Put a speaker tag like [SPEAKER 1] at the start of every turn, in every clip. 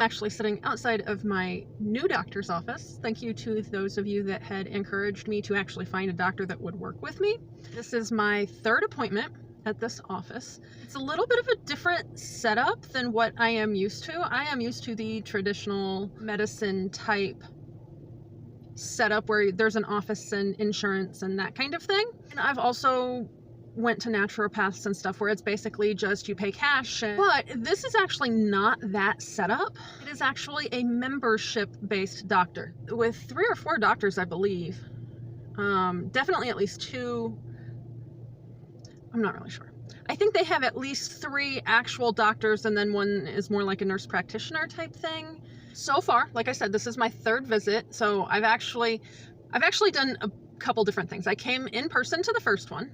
[SPEAKER 1] Actually sitting outside of my new doctor's office. Thank you to those of you that had encouraged me to actually find a doctor that would work with me. This is my third appointment at this office. It's a little bit of a different setup than what I am used to. I am used to the traditional medicine type setup where there's an office and insurance and that kind of thing. And I've also went to naturopaths and stuff where it's basically just you pay cash. But this is actually not that setup. It is actually a membership-based doctor with 3 or 4 doctors, I believe. Definitely at least 2. I'm not really sure. I think they have at least 3 actual doctors, and then one is more like a nurse practitioner type thing. So far, like I said, this is my 3rd visit, so I've actually done a couple different things. I came in person to the first one.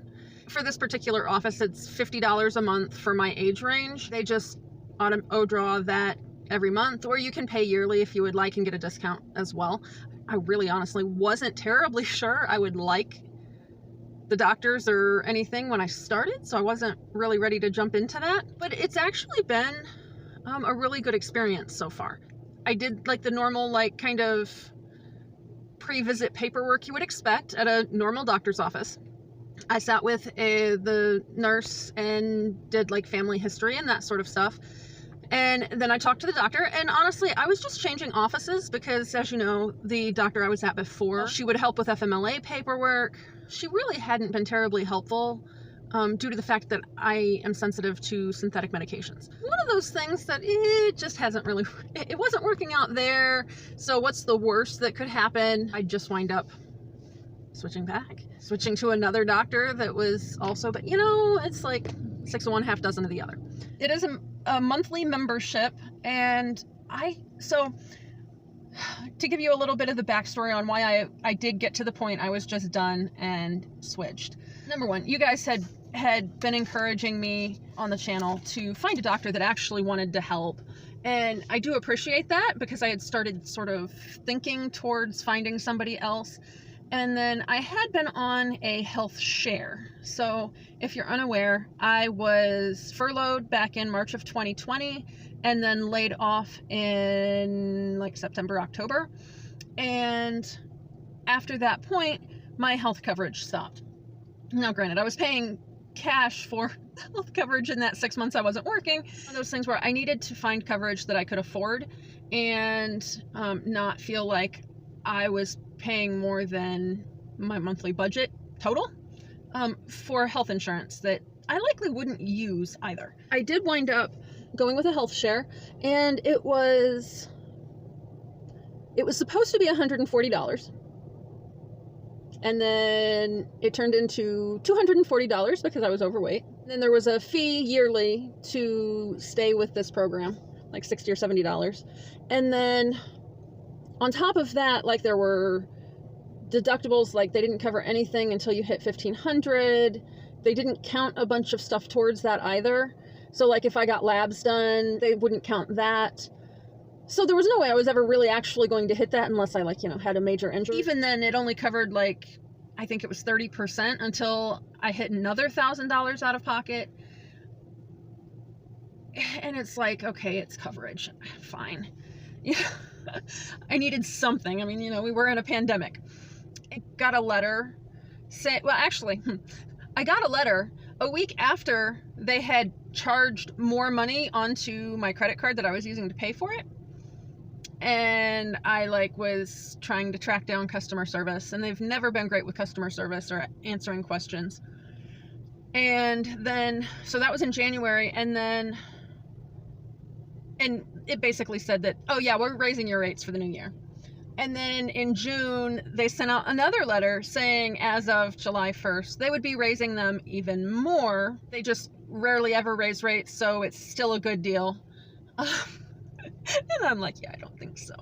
[SPEAKER 1] For this particular office, it's $50 a month for my age range. They just auto-draw that every month, or you can pay yearly if you would like and get a discount as well. I really honestly wasn't terribly sure I would like the doctors or anything when I started, so I wasn't really ready to jump into that. But it's actually been a really good experience so far. I did like the normal kind of pre-visit paperwork you would expect at a normal doctor's office. I sat with the nurse and did like family history and that sort of stuff. And then I talked to the doctor, and honestly, I was just changing offices because, as you know, the doctor I was at before, she would help with FMLA paperwork. She really hadn't been terribly helpful due to the fact that I am sensitive to synthetic medications. One of those things that it just hasn't really, it wasn't working out there. So what's the worst that could happen? I'd just wind up switching to another doctor that was also, but it's like 6 of one, half dozen of the other. It is a monthly membership, and so to give you a little bit of the backstory on why I did get to the point I was just done and switched. Number one, you guys had been encouraging me on the channel to find a doctor that actually wanted to help. And I do appreciate that because I had started sort of thinking towards finding somebody else. And then I had been on a health share. So if you're unaware, I was furloughed back in March of 2020 and then laid off in like September, October. And after that point, my health coverage stopped. Now, granted, I was paying cash for health coverage in that 6 months I wasn't working. One of those things where I needed to find coverage that I could afford and not feel like I was paying more than my monthly budget total for health insurance that I likely wouldn't use either. I did wind up going with a health share, and it was supposed to be $140. And then it turned into $240 because I was overweight. And then there was a fee yearly to stay with this program, like $60 or $70. And then on top of that, like there were deductibles, like they didn't cover anything until you hit $1,500. They didn't count a bunch of stuff towards that either. So like if I got labs done, they wouldn't count that. So there was no way I was ever really actually going to hit that unless I had a major injury. Even then, it only covered I think it was 30% until I hit another $1,000 out of pocket. And it's like, okay, it's coverage. Fine. I needed something. I mean, we were in a pandemic. I got a letter I got a letter a week after they had charged more money onto my credit card that I was using to pay for it. And I was trying to track down customer service, and they've never been great with customer service or answering questions. And then, so that was in January, and it basically said that, oh yeah, we're raising your rates for the new year. And then in June, they sent out another letter saying as of July 1st, they would be raising them even more. They just rarely ever raise rates, so it's still a good deal. And I'm like, yeah, I don't think so.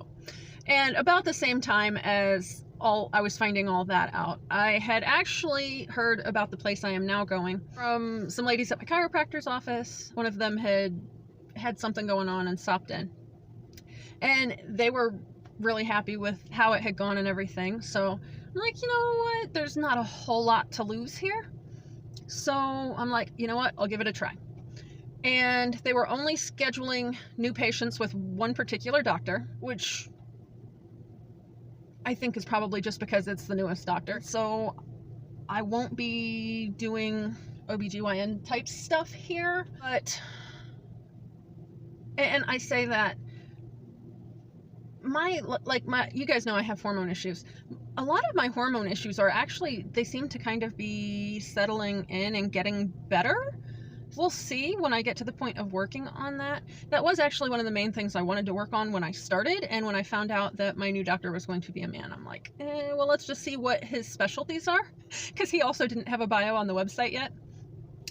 [SPEAKER 1] And about the same time as I was finding all that out, I had actually heard about the place I am now going from some ladies at my chiropractor's office. One of them had something going on and stopped in. And they were really happy with how it had gone and everything. So I'm like, you know what? There's not a whole lot to lose here. So I'm like, you know what? I'll give it a try. and they were only scheduling new patients with one particular doctor, which I think is probably just because it's the newest doctor. So I won't be doing OBGYN type stuff here, but, and I say that you guys know I have hormone issues. A lot of my hormone issues are actually, they seem to kind of be settling in and getting better. We'll see when I get to the point of working on that. That was actually one of the main things I wanted to work on when I started, and when I found out that my new doctor was going to be a man, I'm like, well, let's just see what his specialties are, because he also didn't have a bio on the website yet.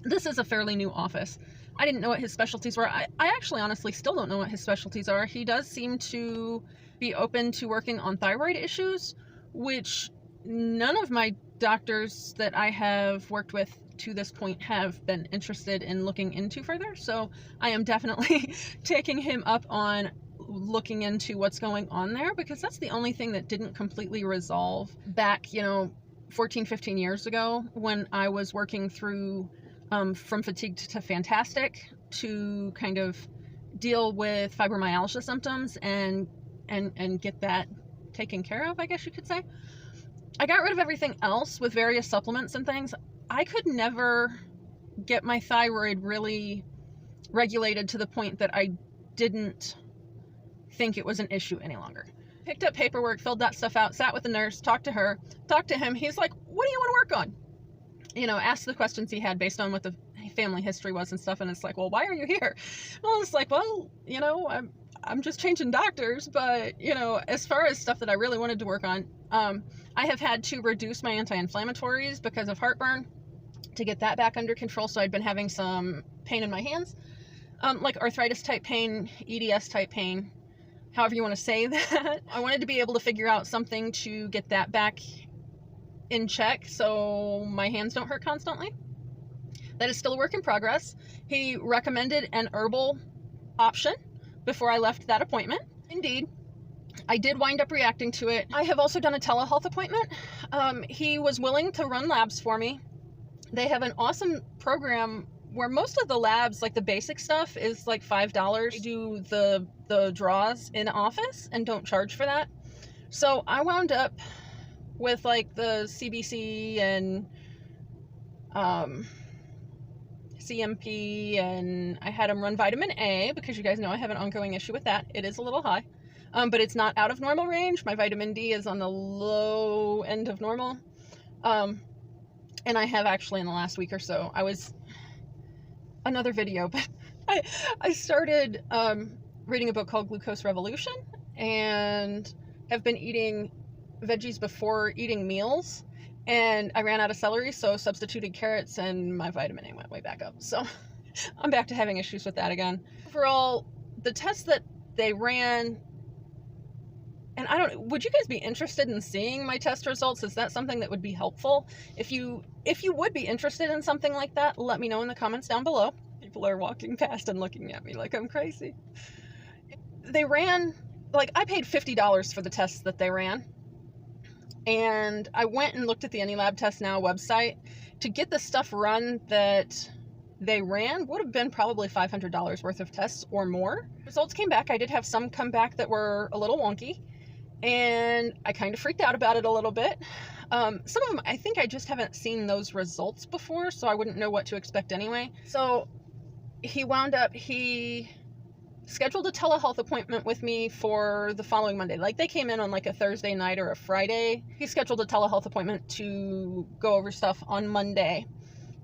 [SPEAKER 1] This is a fairly new office. I didn't know what his specialties were. I actually honestly still don't know what his specialties are. He does seem to be open to working on thyroid issues, which none of my doctors that I have worked with to this point have been interested in looking into further. So I am definitely taking him up on looking into what's going on there, because that's the only thing that didn't completely resolve back, 14, 15 years ago when I was working through from fatigued to fantastic to kind of deal with fibromyalgia symptoms and get that taken care of, I guess you could say. I got rid of everything else with various supplements and things. I could never get my thyroid really regulated to the point that I didn't think it was an issue any longer. Picked up paperwork, filled that stuff out, sat with the nurse, talked to her, talked to him. He's like, what do you want to work on? Asked the questions he had based on what the family history was and stuff. And it's like, well, why are you here? Well, it's like, well, I'm just changing doctors. But, as far as stuff that I really wanted to work on, I have had to reduce my anti-inflammatories because of heartburn to get that back under control. So I'd been having some pain in my hands, like arthritis type pain, EDS type pain, however you want to say that. I wanted to be able to figure out something to get that back in check so my hands don't hurt constantly. That is still a work in progress. He recommended an herbal option before I left that appointment. Indeed, I did wind up reacting to it. I have also done a telehealth appointment. He was willing to run labs for me. They have an awesome program where most of the labs, like the basic stuff, is like $5. They do the draws in office and don't charge for that. So I wound up with like the CBC and CMP, and I had him run vitamin A because you guys know I have an ongoing issue with that. It is a little high, but it's not out of normal range. My vitamin D is on the low end of normal. And I have actually in the last week or so, another video, but I started reading a book called Glucose Revolution and have been eating veggies before eating meals, and I ran out of celery, so substituted carrots, and my vitamin A went way back up. So I'm back to having issues with that again. Overall, the tests that they ran, and would you guys be interested in seeing my test results? Is that something that would be helpful? If you would be interested in something like that, let me know in the comments down below. People are walking past and looking at me like I'm crazy. They ran, I paid $50 for the tests that they ran. And I went and looked at the AnyLab Test Now website. To get the stuff run that they ran would have been probably $500 worth of tests or more. Results came back. I did have some come back that were a little wonky, and I kind of freaked out about it a little bit. Some of them, I think I just haven't seen those results before, so I wouldn't know what to expect anyway. So he scheduled a telehealth appointment with me for the following Monday. They came in on a Thursday night or a Friday. He scheduled a telehealth appointment to go over stuff on Monday.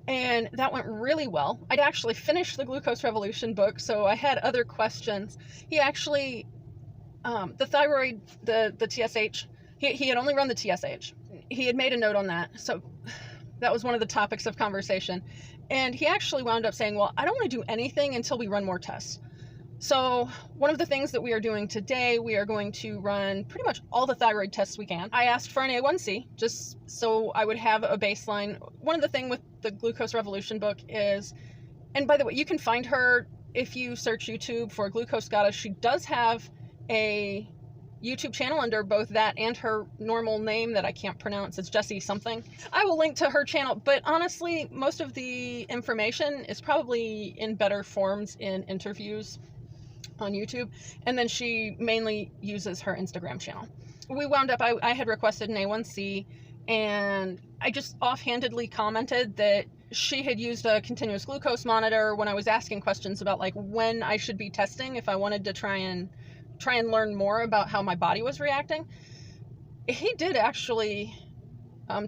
[SPEAKER 1] And that went really well. I'd actually finished the Glucose Revolution book, so I had other questions. He actually, the thyroid, the TSH, he had only run the TSH. He had made a note on that. So that was one of the topics of conversation. And he actually wound up saying, well, I don't want to do anything until we run more tests. So one of the things that we are doing today, we are going to run pretty much all the thyroid tests we can. I asked for an A1C just so I would have a baseline. One of the things with the Glucose Revolution book is, and by the way, you can find her if you search YouTube for Glucose Goddess. She does have a YouTube channel under both that and her normal name that I can't pronounce. It's Jessie something. I will link to her channel, but honestly, most of the information is probably in better forms in interviews on YouTube, and then she mainly uses her Instagram channel. We wound up, I had requested an A1C, and I just offhandedly commented that she had used a continuous glucose monitor when I was asking questions about like when I should be testing if I wanted to try and learn more about how my body was reacting. He did actually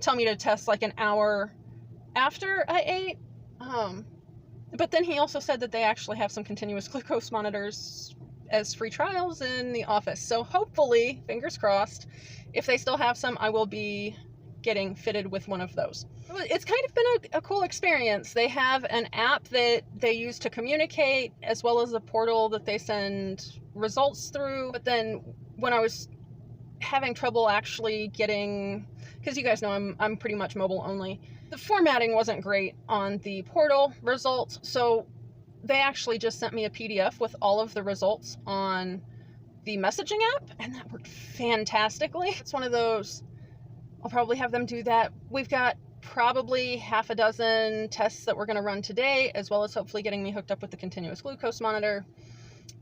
[SPEAKER 1] tell me to test like an hour after I ate. But then he also said that they actually have some continuous glucose monitors as free trials in the office. So hopefully, fingers crossed, if they still have some, I will be getting fitted with one of those. It's kind of been a cool experience. They have an app that they use to communicate, as well as a portal that they send results through. But then when I was having trouble actually getting, because you guys know I'm pretty much mobile only, the formatting wasn't great on the portal results, so they actually just sent me a PDF with all of the results on the messaging app, and that worked fantastically. It's one of those, I'll probably have them do that. We've got probably half a dozen tests that we're going to run today, as well as hopefully getting me hooked up with the continuous glucose monitor.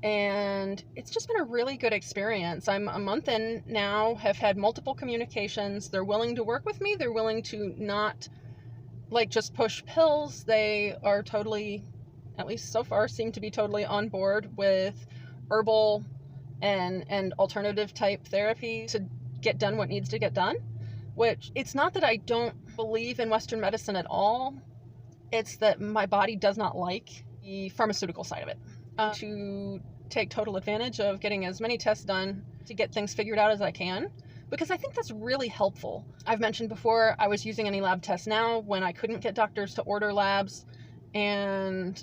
[SPEAKER 1] And it's just been a really good experience. I'm a month in now, have had multiple communications. They're willing to work with me. They're willing to not like just push pills. They are totally, at least so far, seem to be totally on board with herbal and alternative type therapy to get done what needs to get done. Which, it's not that I don't believe in Western medicine at all. It's that my body does not like the pharmaceutical side of it. To take total advantage of getting as many tests done to get things figured out as I can, because I think that's really helpful. I've mentioned before I was using Any Lab Tests Now when I couldn't get doctors to order labs, and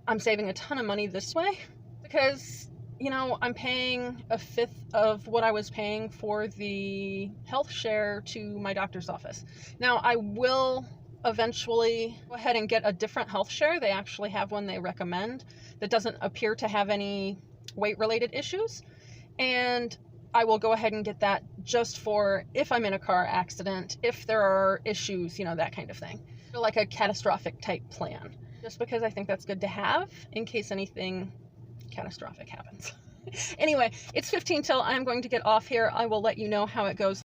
[SPEAKER 1] I'm saving a ton of money this way because, you know, I'm paying a fifth of what I was paying for the health share to my doctor's office. Now, I will eventually go ahead and get a different health share. They actually have one they recommend that doesn't appear to have any weight-related issues. And I will go ahead and get that just for if I'm in a car accident, if there are issues, you know, that kind of thing. Like a catastrophic type plan. Just because I think that's good to have in case anything catastrophic happens. Anyway, it's 15 till. I'm going to get off here. I will let you know how it goes.